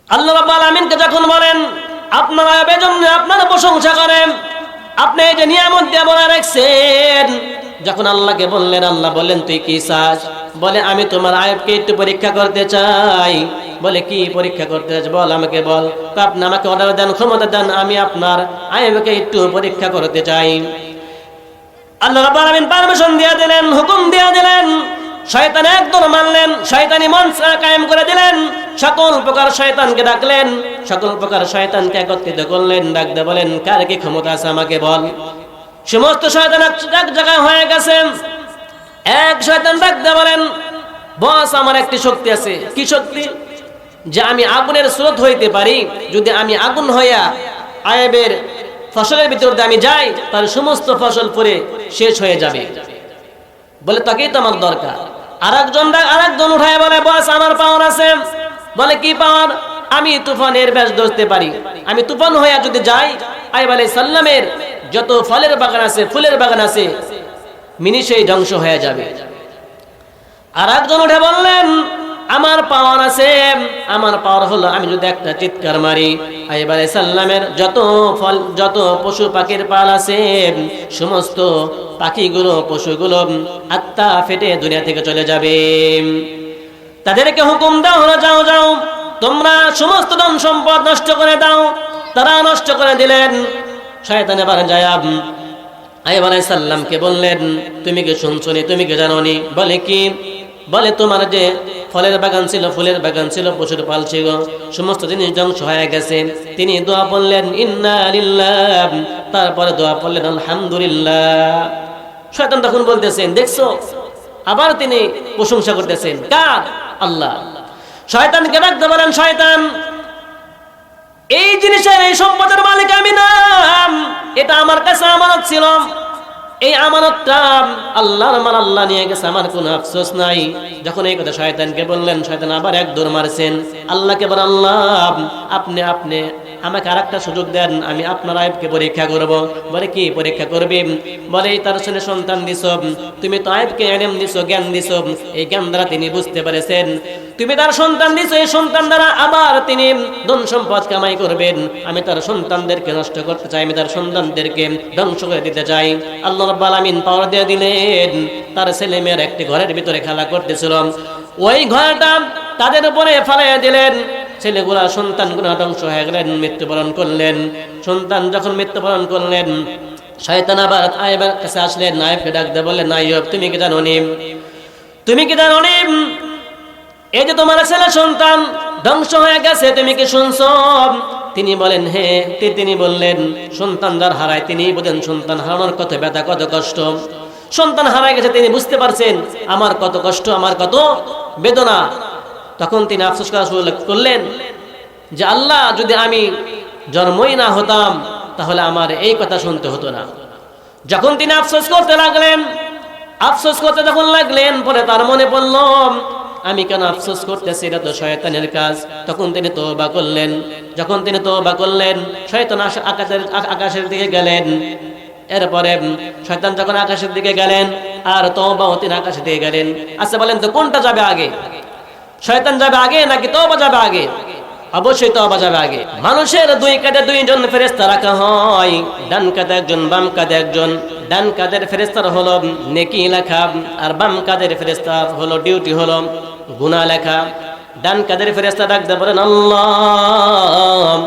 আল্লাহ রাব্বুল আলামিনকে যখন বলেন আপনারা এজন্য আপনার প্রশংসা করেন, আপনি এই যে নিয়ামত দিয়ে বলে রাখছেন, যখন আল্লাহকে বললেন, আল্লাহ বললেন তুই কি চাস? বলে আমি তোমার আয়াবকে একটু পরীক্ষা করতে চাই। বলে কি পরীক্ষা করতে চাস? বল আমাকে বল। তো আপনি আমাকে অর্ডার দেন, ক্ষমতা দেন, আমি আপনার আয়াবকে একটু পরীক্ষা করতে চাই। আল্লাহ রাব্বুল আলামিন পারমিশন দিয়ে দিলেন, হুকুম দিয়ে দিলেন। শয়তান একদল মানলেন, শয়তানি মঞ্চ কায়েম করে দিলেন, সকল প্রকার শয়তানকে ডাকলেন, সকল প্রকার শয়তানকে একত্রিত করলেন, ডাকতে বলেন কার কি ক্ষমতা আছে আমাকে বল। সমস্ত শয়তান এক জায়গায় হয়ে গেছে। এক শয়তান ডাকতে বলেন বস আমার একটি শক্তি আছে। কি শক্তি? যে আমি আগুনের স্রোত হইতে পারি, যদি আমি আগুন হইয়া আয়াবের ফসলের ভিতর দিয়ে আমি যাই, তার সমস্ত ফসল পরে শেষ হয়ে যাবে। বলে তাকেই তো আমার দরকার। আরেকজন উঠায় বলে বস আমার পাওয়ার আছে। বলে কি পাওয়ার? আমি তুফানের ব্যাস ধরতে পারি। আমি তুফান হইয়া যদি যাই, আইব আলাইহিস সালামের যত ফলের বাগান আছে, ফুলের বাগান আছে, মিনিশেই ধ্বংস হয়ে যাবে। আরেকজন উঠে বললেন আমার পাওয়ার আছে, আমার পাওয়ার হলো আমি যদি একটা চিৎকার মারি, আইব আলাইহিস সালামের যত পশু পাখির পাল আছে, সমস্ত পাখিগুলো পশুগুলো আত্মা ফেটে দুনিয়া থেকে চলে যাবে। তাদেরকে হুকুম দাও হলো যাও যাও তোমরা সমস্ত ধন সম্পদ নষ্ট করে দাও। তারা নষ্ট করে দিলেন। শয়তান এবার যায় আইব আলাইহিস সালামকে বললেন তুমি কি শুনছো নি, তুমি কি জানো নি? বলে কি? বলে তোমার যে ফলের বাগান ছিল, ফুলের বাগান ছিল, পশুর পাল ছিল, সমস্ত জিনিস ধ্বংস হয়ে গেছে। তিনি দোয়া পড়লেন ইন্না লিল্লাহ, তারপরে দোয়া পড়লেন আলহামদুলিল্লাহ। শয়তান তখন বলতেছেন দেখছো, আবার তিনি প্রশংসা করতেছেন কার? আল্লাহ। শয়তানকে ডাকতে বলেন শয়তান এই জিনিসের এই সম্পদের মালিক আমি না, এটা আমার কাছে আমানত ছিল। এই আমানতটা আল্লাহর মাল, আল্লাহ নিয়ে গেছে, আমার কোনো আফসোস নাই। যখন এই কথা শয়তানকে বললেন, শয়তান আবার এক দৌড় মারছেন। আল্লাহকে বলেন আল্লাহ আপনি আমাকে আরেকটা সুযোগ দেন, আমি আপনার আয়াবকে পরীক্ষা করব। বলে কি পরীক্ষা করবি? বলে তার ছেলে সন্তান দিছ, তুমি তো আয়াবকে এলেম দিছ, জ্ঞান দিছ, এই জ্ঞান দ্বারা তিনি বুঝতে পেরেছেন। তুমি তার সন্তান দিছ, এই সন্তান দ্বারা আবার তিনি ধন সম্পদ কামাই করবেন। আমি তার সন্তানদেরকে নষ্ট করতে চাই, আমি তার সন্তানদেরকে ধ্বংস করে দিতে চাই। আল্লাহ রাব্বুল আলামিন পাওয়ার দিয়ে দিলেন। তার ছেলে মেয়ের একটি ঘরের ভিতরে খেলা করতেছিল, ওই ঘরটা তাদের উপরে ফালাইয়া দিলেন। ছেলেগুলা সন্তানগুলা ধ্বংস হয়ে গেলেন, মৃত্যুবরণ করলেন। সন্তান যখন মৃত্যুবরণ করলেন, শয়তান আবার আয়াবের কাছে আসলেন। আয়াবকে ডাকতে বললেন আয়াব তুমি কি জানো নি, তুমি কি জানো নি এই যে তোমার ছেলে সন্তান ধ্বংস হয়ে গেছে, তুমি কি শুনছো? তিনি বলেন হ্যাঁ। তিনি বললেন সন্তান যার হারায় তিনি বোঝেন সন্তান হারানোর কত ব্যথা, কত কষ্ট। সন্তান হারায় গেছে, তিনি বুঝতে পারছেন আমার কত কষ্ট, আমার কত বেদনা। তখন তিনি আফসোস করা শুরু করলেন যে আল্লাহ যদি আমি জন্মই না হতাম তাহলে আমার এই কথা শুনতে হতো না। যখন তিনি আফসোস করতে লাগলেন, আফসোস করতে যখন লাগলেন, পরে তার মনে পড়ল আমি কেন আফসোস করতেছি, এটা তো শয়তানের কাজ। তখন তিনি তওবা করলেন। যখন তিনি তওবা করলেন, শয়তান আকাশের দিকে গেলেন। এরপরে শয়তান যখন আকাশের দিকে গেলেন আর তওবাও তিনি আকাশের দিকে গেলেন। আচ্ছা বলেন তো কোনটা যাবে আগে? শয়তান যাবে আগে নাকি তওবা যাবে আগে? অবশ্যই তওবা যাবে আগে। মানুষের দুই কাঁধে দুইজন ফেরেশতা রাখা হয়, ডান কাঁধে একজন, বাম কাঁধে একজন। ডান কাঁধের ফেরেশতার হলো নেকি লেখা, আর বাম কাঁধের ফেরেশতার হলো ডিউটি, হলো গুনাহ লেখা। ডান কাঁধের ফেরেশতা ডাকতে বলেন আল্লাহ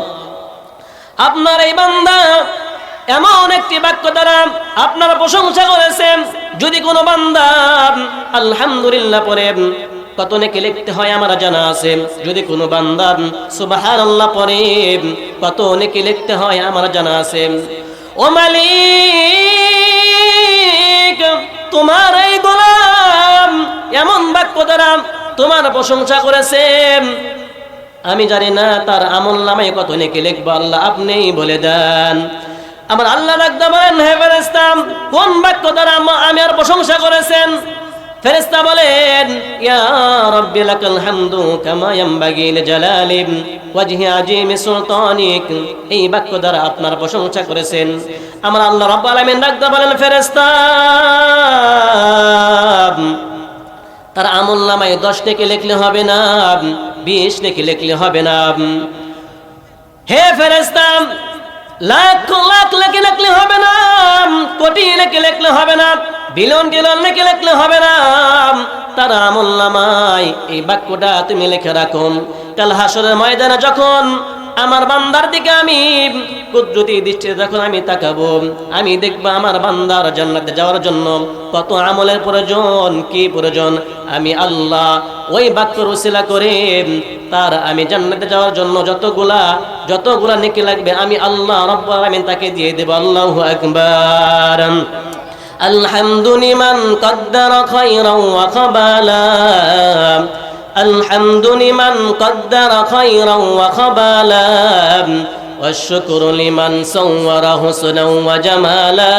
আপনার এই বান্দা এমন একটি বাক্য দ্বারা আপনারা প্রশংসা করেছেন, যদি কোনো বান্দা আলহামদুলিল্লাহ পড়ে কত নেকি লিখতে হয় আমার জানা আছে। যদি কোনো বান্দা সুবহানাল্লাহ পড়ে কত নেকি লিখতে হয় আমার জানা আছে। ও মালিক তোমার এই গোলাম এমন বাক্য দ্বারা তোমার প্রশংসা করেছে, আমি জানি না তার আমলনামায় কত নেকি লিখব, আল্লাহ আপনিই বলে দেন। আমার আল্লাহ ডাকতে বলেন হে ফেরেশতা কোন বাক্য দ্বারা আমি আর প্রশংসা করেছেন? ফেরেশতা বলেন ইয়া রাব্বি লাকাল হামদু কামা ইয়ানবাগি লিজালালি ওয়াজহি আজিমি সুলতানিক, এই বাক্য দ্বারা আপনার প্রশংসা করেছেন। আমার আল্লাহ রাব্বুল আলামিন ডাকতে বলেন ফেরেশতা তার আমলনামায় 10 নেকি লিখলে হবে না, 20 নেকি লিখলে হবে না। হে ফেরেশতা, লাখ লাখ নেকি লিখলে হবে না, কোটি নেকি লিখলে হবে না, বিলিয়ন বিলিয়ন নেকি লিখলে হবে না। তার আমলনামায় এই বাক্যটা তুমি লিখে রাখো। কাল হাসরের ময়দানে যখন আমার বান্দার দিকে আমি কুদরতি দৃষ্টিতে যখন আমি তাকাবো, আমি দেখবো আমার বান্দার জান্নাতে যাওয়ার জন্য কত আমলের প্রয়োজন, কি প্রয়োজন। আমি আল্লাহ ওই বাক্যর উসিলা করে তার আমি জান্নাতে যাওয়ার জন্য যতগুলা নেকি লাগবে আমি আল্লাহ রাব্বুল আলামিন তাকে দিয়ে দেব। আল্লাহু আকবার। আলহামদুলিমান কদ্দারা খায়রান ওয়া কাবালা, الحمد لمن قدر خيرا وخبالا والشكر لمن صور حسنا وجمالا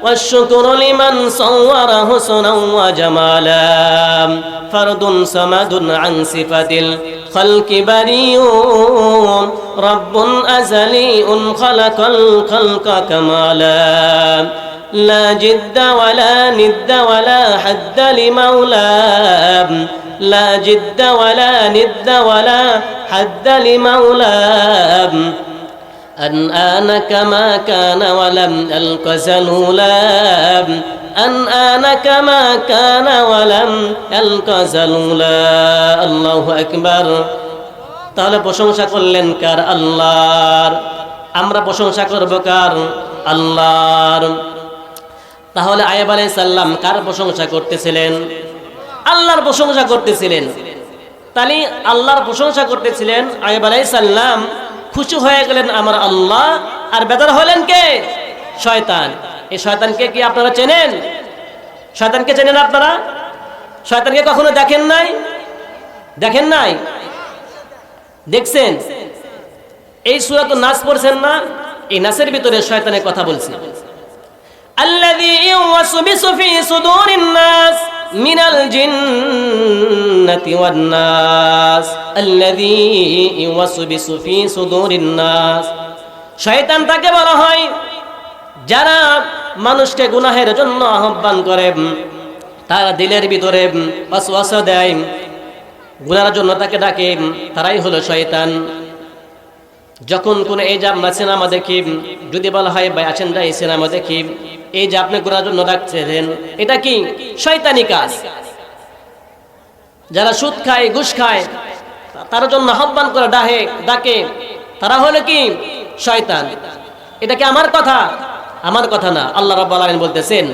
والشكر لمن صور حسنا وجمالا فرد صمد عن صفة الخلق بريء رب أزلي خلق الخلق كمالا لا جد ولا ند ولا حد لمولاه لا جد ولا ند ولا حد لمولاه أن آن كما كان ولم ألق زلولا أن آن كما كان ولم ألق زلولا الله أكبر। তাহলে প্রশংসা করলেন কার? আল্লাহর। আমরা প্রশংসা করব কার? আল্লাহর। তাহলে আইয়ুব আলাইহিস সালাম কার প্রশংসা করতেছিলেন? আল্লাহর প্রশংসা করতেছিলেন। তাহলে আল্লাহর প্রশংসা করতেছিলেন আইয়ুব আলাইহিস সালাম, খুশি হয়ে গেলেন আমার আল্লাহ, আর বেজার হলেন কে? শয়তান। এই শয়তানকে কি আপনারা চেনেন? শয়তানকে চেনেন আপনারা? শয়তানকে কখনো দেখেন নাই? দেখেন নাই? দেখছেন? এই সূরাতুন নাস পড়ছেন না? এই নাসের ভিতরে শয়তানের কথা বলছে। الذي يوسوس في صدور الناس من الجنة والناس الذي يوسوس في صدور الناس। শয়তান তাকে বলা হয় যারা মানুষকে গুনাহের জন্য আহ্বান করে, তারা দিলের ভিতরে ওয়াসওয়াসা দেয়, গুনাহের জন্য তাকে ডাকে, তারাই হলো শয়তান। যখন কোন এই যে আমরা সিনেমা দেখি, যদি বলা হয় ভাই আছেন যাই সিনেমা দেখি, এই যে আপনি গুনাহের জন্য ডাকছেন, এটা কি? শয়তানি কাজ। যারা সুদ খায়, ঘুষ খায়, তার জন্য আহ্বান করে ডাকে, তারা হলো কি? শয়তান। এটা কি আমার কথা? আমার কথা না, আল্লাহ রাব্বুল আলামিন বলতেছেন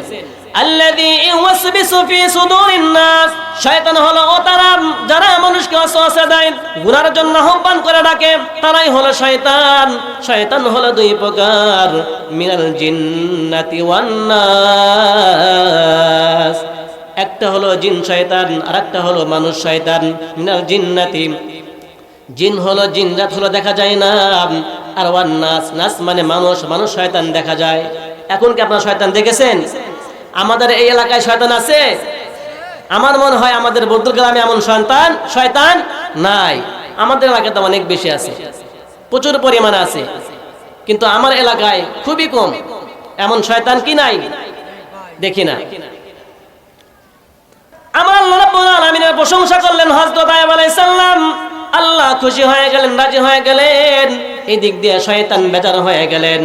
আল্লাযী ইউওয়াসবিসু ফি সুদুরিন নাস। শয়তান হলো ও তারা যারা মানুষকে ওয়াসওয়াসা দেয়, গুনাহের জন্য আহ্বান করে ডাকে, তারাই হলো শয়তান। শয়তান হলো দুই প্রকার, মিনাল জিন্নাতি ওয়ান নাস। একটা হলো জিন শয়তান, আর একটা হলো মানুষ শয়তান। মিনাল জিন্নাতি, জিন হলো, জিন জাত হলো দেখা যায় না, আর ওয়ান নাস, নাস মানে মানুষ, মানুষ শয়তান দেখা যায়। এখন কি আপনারা শয়তান দেখেছেন? আমাদের এই এলাকায় শয়তান আছে? আমার মনে হয় আমাদের বদুল গ্রামে এমন শয়তান নাই। আমাদের এলাকায় তো অনেক বেশি আছে, প্রচুর পরিমাণে আছে, কিন্তু আমার এলাকায় খুবই কম। এমন শয়তান কি নাই? দেখি না। আমার আল্লাহ রাব্বুল আলামিনের প্রশংসা করলেন হযরত আইয়ুব আলাইহিস সালাম। আল্লাহ খুশি হয়ে গেলেন, রাজি হয়ে গেলেন। এই দিক দিয়ে শয়তান বেজার হয়ে গেলেন।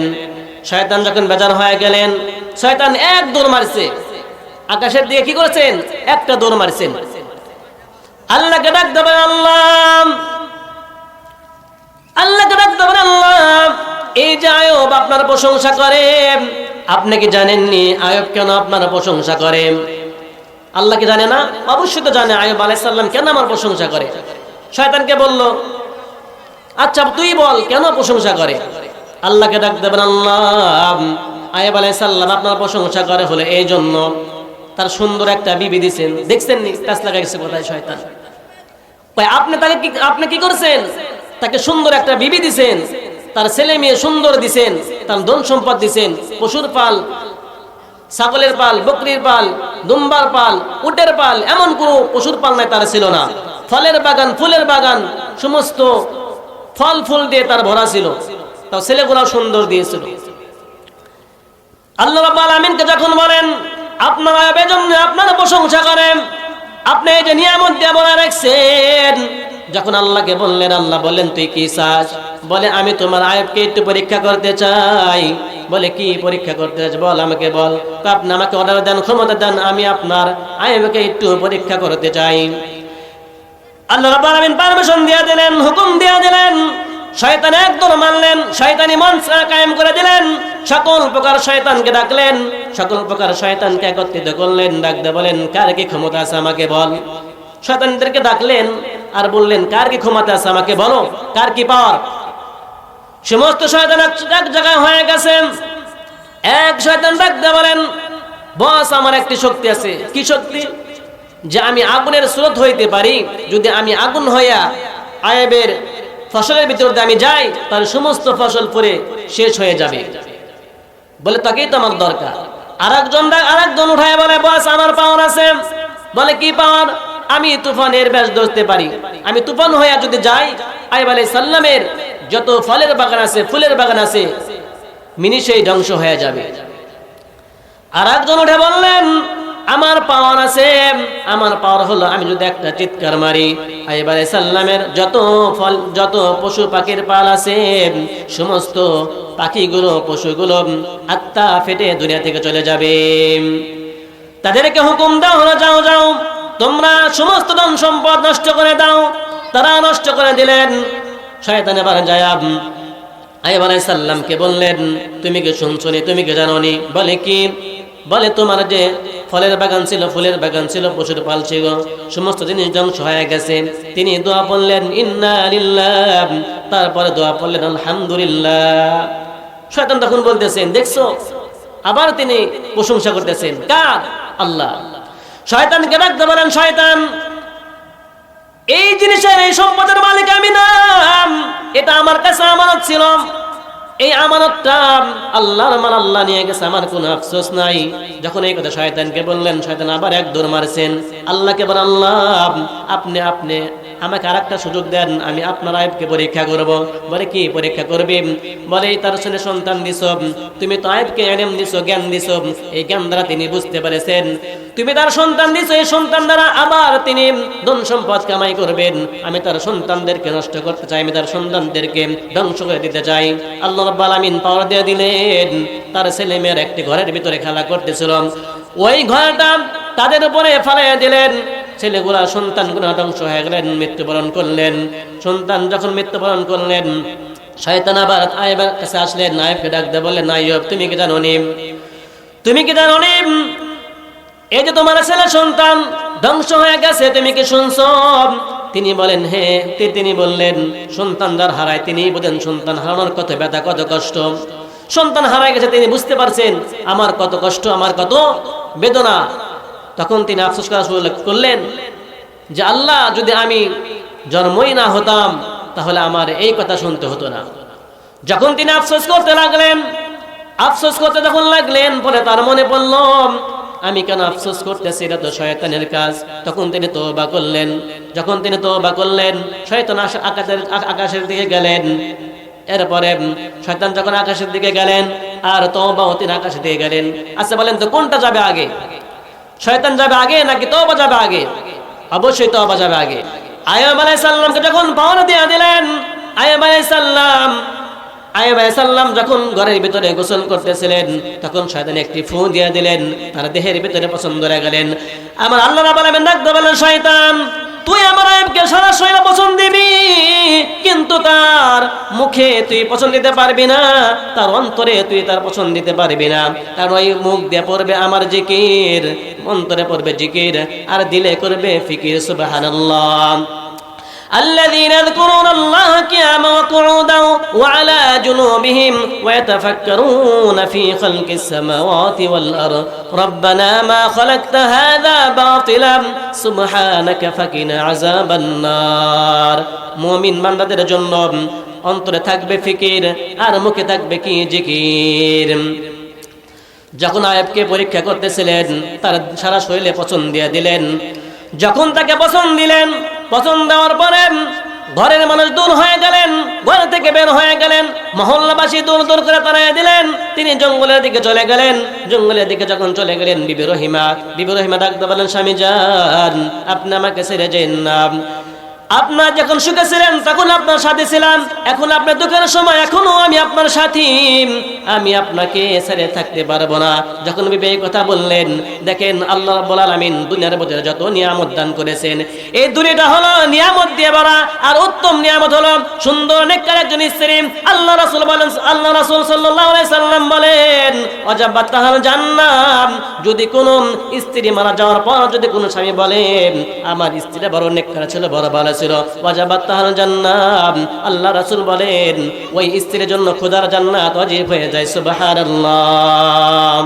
শয়তান যখন বেজার হয়ে গেলেন, শয়তান এক দৌড় মারছে আকাশের দিকে। কি করেছেন? একটা দৌড় মারছেন। আল্লাহকে ডাক দেবেন আল্লাহ, আল্লাহকে ডাক দেবেন আল্লাহ। এই যে আইয়ুব আপনার প্রশংসা করে, আপনি কি জানেননি আইয়ুব কেন আপনার প্রশংসা করে? আল্লাহ কি জানে না? অবশ্যই তো জানে আইয়ুব আলাইহিস সালাম কেন আমার প্রশংসা করে। শয়তানকে বলল, আচ্ছা তুই বল কেন প্রশংসা করে? আল্লাহকে ডাক দেবেন আল্লাহ, আইয়ুব আলাইহিস সালাম আপনার প্রশংসা করে হলো এই জন্য তার সুন্দর একটা বিবি দিয়েছেন। দেখছেন নি কাজ লাগাইছে কোথায় শয়তান? আপনি কি করছেন? তাকে সুন্দর একটা বিবি দিয়েছেন, তার ছেলে মেয়ে সুন্দর দিয়েছেন, তার ধন সম্পদ দিয়েছেন, পশুর পাল, ছাগলের পাল, বকরির পাল, দুম্বার পাল, উটের পাল, এমন কোনো পশুর পাল নাই তার ছিল না। ফলের বাগান, ফুলের বাগান, সমস্ত ফল ফুল দিয়ে তার ভরা ছিল, তাও ছেলেগুলা সুন্দর দিয়েছিল। আল্লাহ রাব্বুল আলামিনকে যখন বলেন আপনারা এজন্য আপনারা প্রশংসা করেন, আপনি এই যে নিয়ামত দিয়ে বলে রাখছেন, যখন আল্লাহকে বললেন, আল্লাহ বললেন তুই কি চাস? বলে আমি তোমার আয়েবকে একটু পরীক্ষা করতে চাই। বলে কি পরীক্ষা করতে চাস? বল আমাকে বল। তো আপনি আমাকে অর্ডার দেন, ক্ষমতা দেন, আমি আপনার আয়েবকে একটু পরীক্ষা করতে চাই। আল্লাহ রাব্বুল আলামিন পারমিশন দিয়ে দিলেন, হুকুম দিয়ে দিলেন। শয়তান একদল মানলেন, শয়তানি মঞ্চ কায়েম করে দিলেন। সকল প্রকার শয়তানকে ডাকলেন, সকল প্রকার শয়তানকে একত্রিত করলেন। ডাকতে বলেন কার কি ক্ষমতা আছে আমাকে বল। শয়তানদেরকে ডাকলেন আর বললেন কার কি ক্ষমতা আছে আমাকে বলো, কার কি পাওয়ার। সমস্ত শয়তান এক জায়গায় হয়ে গেছে। এক শয়তান ডাকতে বলেন বস আমার একটি শক্তি আছে। কি শক্তি? যে আমি আগুনের স্রোত হইতে পারি। যদি আমি আগুন হইয়া আয়েবের ফসলের ভিতর দিয়ে আমি যাই, তার সমস্ত ফসল পরে শেষ হয়ে যাবে। বলে তাকেই তো আমার দরকার। আরেকজন উঠায় বলে বস আমার পাওয়ার আছে। বলে কি পাওয়ার? আমি তুফানের ব্যাস ধরতে পারি। আমি তুফান হইয়া যদি যাই, আয়েব আলাইহিস সালামের যত ফলের বাগান আছে, ফুলের বাগান আছে, মিনিশেই ধ্বংস হয়ে যাবে। আরেকজন উঠে বললেন আমার পাওয়ার আছে। আমার পাওয়ার হলো আমি যদি একটা চিৎকার মারি, আয়েব আলাইহিস সালামের যত পশু পাখির পাল আছে, সমস্ত পাখিগুলো পশুগুলো আত্মা ফেটে দুনিয়া থেকে চলে যাবে। তাদেরকে হুকুম দাও, হলো যাও যাও তোমরা সমস্ত ধন সম্পদ নষ্ট করে দাও। তারা নষ্ট করে দিলেন। শয়তান এবার যায় আয়েব আলাইহিস সালামকে বললেন তুমি কি শুনছনি, তুমি কি জানোনি? বলে কি? বলে তোমার যে ফলের বাগান ছিল, ফুলের বাগান ছিল, পশুর পাল ছিল, সমস্ত জিনিস ধ্বংস হয়ে গেছে। তিনি দোয়া পড়লেন ইন্না লিল্লাহ, তারপরে দোয়া পড়লেন আলহামদুলিল্লাহ। শয়তান তখন বলতেছেন দেখছো, আবার তিনি প্রশংসা করতেছেন কার? আল্লাহ। শয়তানকে ডাকতে বলেন শয়তান এই জিনিসের এই সম্পদের মালিক আমি না, এটা আমার কাছে আমানত ছিল। এই আমানতটা আল্লাহর মাল, আল্লাহ নিয়ে গেছে, আমার কোনো আফসোস নাই। যখন এই কথা শয়তানকে বললেন, শয়তান আবার এক দৌড় মারছেন। আল্লাহকে বলেন আল্লাহ আপনি আমাকে আরেকটা সুযোগ দেন, আমি আপনার আয়েবকে পরীক্ষা করব। বলে কি পরীক্ষা করবি? বলে তার ছেলে সন্তান দিছো, তুমি তো আয়েবকে এলেম দিছো, জ্ঞান দিছো, এই জ্ঞান দ্বারা তিনি বুঝতে পেরেছেন। তুমি তার সন্তান দিছো, এই সন্তান দ্বারা আবার তিনি ধন সম্পদ কামাই করবেন। আমি তার সন্তানদেরকে নষ্ট করতে চাই, আমি তার সন্তানদেরকে ধ্বংস করে দিতে চাই। আল্লাহ রাব্বুল আলামিন পাওয়ার দিয়ে দিলেন। তার ছেলে মেয়ের একটি ঘরের ভিতরে খেলা করতেছিল, ওই ঘরটা তাদের উপরে ফেলাইয়া দিলেন। ছেলেগুলা সন্তানগুলা ধ্বংস হয়ে গেলেন, মৃত্যুবরণ করলেন। সন্তান যখন মৃত্যুবরণ করলেন, শয়তান আবার আয়েবের কাছে আসলেন। আয়েবকে ডাক দিয়ে বললেন আয়েব তুমি কি জানোনি, তুমি কি জানোনি এই যে তোমার ছেলে সন্তান ধ্বংস হয়ে গেছে, তুমি কি শুনছো? তিনি বলেন হ্যাঁ। তিনি বললেন সন্তান যার হারায় তিনি বোঝেন সন্তান হারানোর কত ব্যথা, কত কষ্ট। সন্তান হারায় গেছে, তিনি বুঝতে পারছেন আমার কত কষ্ট, আমার কত বেদনা। তখন তিনি আফসোস করা শুরু করলেন যে আল্লাহ যদি আমি জন্মই না হতাম তাহলে আমার এই কথা শুনতে হতো না। যখন তিনি আফসোস করতে লাগলেন, আফসোস করতে যখন লাগলেন, পরে তার মনে পড়ল আমি কেন আফসোস করতেছি, এটা তো শয়তানের কাজ। তখন তিনি তওবা করলেন। যখন তিনি তওবা করলেন, শয়তান আকাশের দিকে গেলেন। এরপরে শয়তান যখন আকাশের দিকে গেলেন আর তওবাও তিনি আকাশের দিকে গেলেন। আচ্ছা বলেন তো কোনটা যাবে আগে? শয়তান যাবে আগে নাকি তওবা যাবে আগে? অবশ্যই তওবা যাবে আগে। আইয়ুব আলাইহিস সালামকে যখন পাওয়ার দিয়ে দিলেন, আইয়ুব আলাইহিস সালাম যখন ঘরের ভিতরে গোসল করতেছিলেন, তখন শয়তান একটি ফু দিয়ে দিলেন, তার দেহের ভিতরে পছন্দ হয়ে গেলেন। আমার আল্লাহ রাব্বুল আলামিন ডাকতে বললেন শয়তান তুই আমার আয়েবকে সারা শরীরে পছন্দ দিবি, কিন্তু তার মুখে তুই পছন্দ দিতে পারবি না, তার অন্তরে তুই তার পছন্দ দিতে পারবি না। কারণ ওই মুখ দিয়ে পড়বে আমার জিকির, অন্তরে পড়বে জিকির, আর দিলে করবে ফিকির। সুবহানাল্লাহ। الذين يذكرون الله قياما وقعودا وعلى جنوبهم ويتفكرون في خلق السماوات والأرض ربنا ما خلقت هذا باطلا سبحانك فقنا عذاب النار। মুমিন বান্দাদের জন্য অন্তরে থাকবে ফিকির আর মুখে থাকবে কি জিকির। যখন আয়েবকে পরীক্ষা করতেছিলেন, তার সারা শরীরে পছন্দ দিয়ে দিলেন। যখন তাকে পছন্দ দিলেন, পছন্দ দেওয়ার পরে ঘরের মানুষ দূর হয়ে গেলেন, ঘর থেকে বের হয়ে গেলেন, মহল্লাবাসী দূর দূর করে তাড়িয়ে দিলেন। তিনি জঙ্গলের দিকে চলে গেলেন। জঙ্গলের দিকে যখন চলে গেলেন, বিবি রহিমা ডাকতে বলেন স্বামী যান আপনি আমাকে ছেড়ে যেন না। আপনার যখন সুখে ছিলেন তখন আপনার সাথে ছিলাম, এখন আপনার দুঃখের সময় এখনো আমি আপনার সাথী, আমি আপনাকে ছেড়ে থাকতে পারবো না। যখন বিবে এই কথা বললেন, দেখেন আল্লাহ রাব্বুল আলামিন দুনিয়ার মধ্যে যত নিয়ামত দান করেছেন, এই দুনিয়াটা হলো নিয়ামত দিয়ে ভরা, আর উত্তম নিয়ামত হলো সুন্দর নেককার একজন স্ত্রী। আল্লাহ রাসূল বলেন, আল্লাহ রাসূল সাল্লাল্লাহু আলাইহি সাল্লাম বলেন, ওয়াজাবাত তাহাল জান্নাত, যদি কোন স্ত্রী মারা যাওয়ার পর যদি কোন স্বামী বলেন আমার স্ত্রীটা বড় নেককার ছিল, বড় ভালো ছিল, ওয়াজাবাত তাহাল জান্নাত, আল্লাহ রাসূল বলেন ওই স্ত্রীর জন্য খোদার জান্নাত ওয়াজিব হয়ে যায়। সুবহানাল্লাহ।